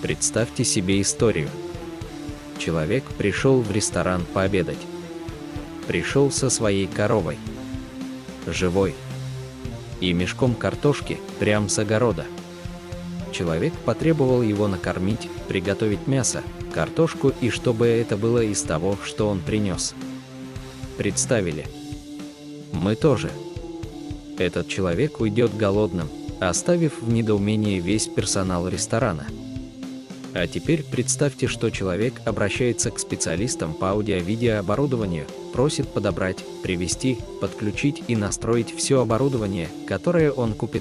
Представьте себе историю. Человек пришел в ресторан пообедать. Пришел со своей коровой. Живой. И мешком картошки прямо с огорода. Человек потребовал его накормить, приготовить мясо, картошку и чтобы это было из того, что он принес. Представили? Мы тоже. Этот человек уйдет голодным, оставив в недоумении весь персонал ресторана. А теперь представьте, что человек обращается к специалистам по аудио-видеооборудованию, просит подобрать, привезти, подключить и настроить все оборудование, которое он купит